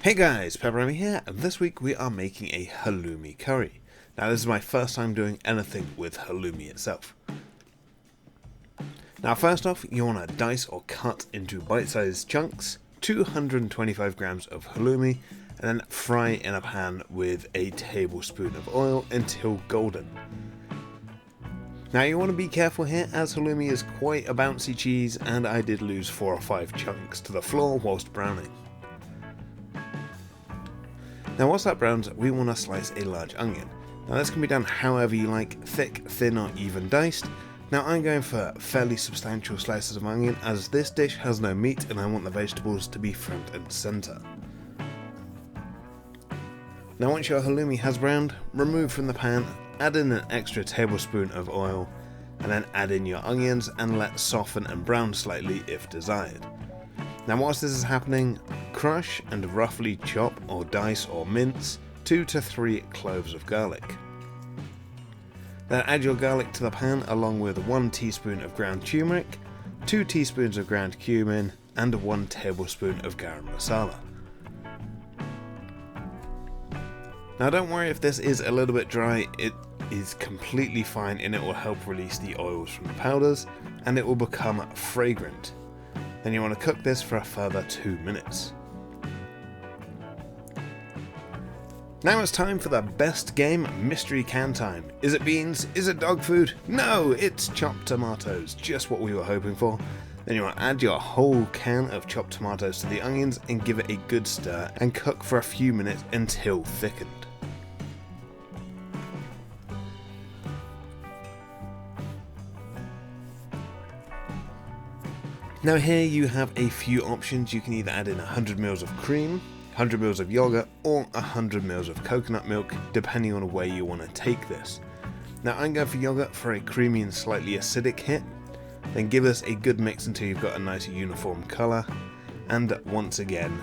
Hey guys, PepperAmmy here, and this week we are making a halloumi curry. Now this is my first time doing anything with halloumi itself. Now first off, you want to dice or cut into bite-sized chunks 225 grams of halloumi and then fry in a pan with a tablespoon of oil until golden. Now you want to be careful here as halloumi is quite a bouncy cheese and I did lose 4 or 5 chunks to the floor whilst browning. Now whilst that browns, we want to slice a large onion. Now this can be done however you like, thick, thin or even diced. Now I'm going for fairly substantial slices of onion as this dish has no meat and I want the vegetables to be front and centre. Now once your halloumi has browned, remove from the pan, add in an extra tablespoon of oil and then add in your onions and let soften and brown slightly if desired. Now whilst this is happening, crush and roughly chop or dice or mince 2 to 3 cloves of garlic. Then add your garlic to the pan along with 1 teaspoon of ground turmeric, 2 teaspoons of ground cumin and 1 tablespoon of garam masala. Now don't worry if this is a little bit dry, it is completely fine and it will help release the oils from the powders and it will become fragrant. Then you want to cook this for a further 2 minutes. Now it's time for the best game, mystery can time. Is it beans? Is it dog food? No, it's chopped tomatoes, just what we were hoping for. Then you want to add your whole can of chopped tomatoes to the onions and give it a good stir and cook for a few minutes until thickened. Now here you have a few options. You can either add in 100 ml of cream, 100 ml of yogurt or 100 ml of coconut milk depending on where you want to take this. Now I'm going for yogurt for a creamy and slightly acidic hit. Then give this a good mix until you've got a nice uniform colour and once again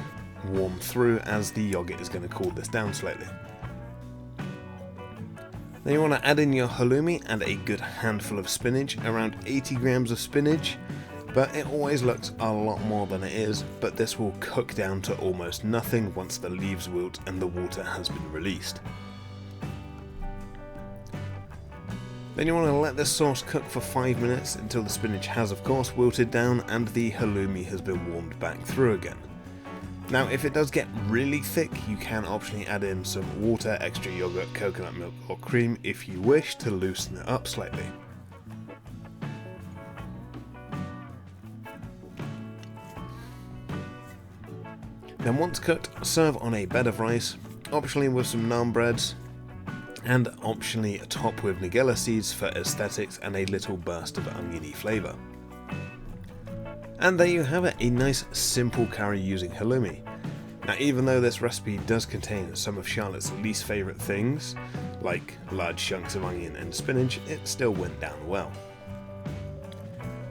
warm through as the yogurt is going to cool this down slightly. Then you want to add in your halloumi and a good handful of spinach, around 80 grams of spinach. But it always looks a lot more than it is, but this will cook down to almost nothing once the leaves wilt and the water has been released. Then you want to let this sauce cook for 5 minutes until the spinach has of course wilted down and the halloumi has been warmed back through again. Now if it does get really thick, you can optionally add in some water, extra yogurt, coconut milk or cream if you wish to loosen it up slightly. Then once cooked, serve on a bed of rice, optionally with some naan breads, and optionally top with nigella seeds for aesthetics and a little burst of oniony flavour. And there you have it, a nice simple curry using halloumi. Now even though this recipe does contain some of Charlotte's least favourite things, like large chunks of onion and spinach, it still went down well.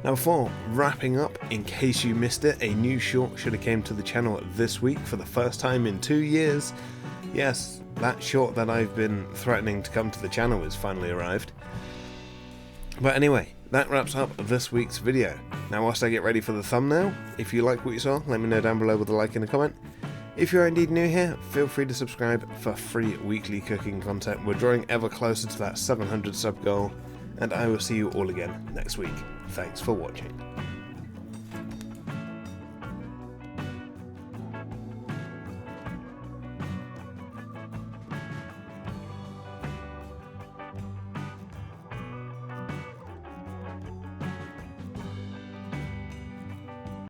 Now before wrapping up, in case you missed it, a new short should have came to the channel this week for the first time in 2 years. Yes, that short that I've been threatening to come to the channel has finally arrived. But anyway, that wraps up this week's video. Now whilst I get ready for the thumbnail, if you like what you saw, let me know down below with a like and a comment. If you're indeed new here, feel free to subscribe for free weekly cooking content. We're drawing ever closer to that 700 sub goal, and I will see you all again next week. Thanks for watching.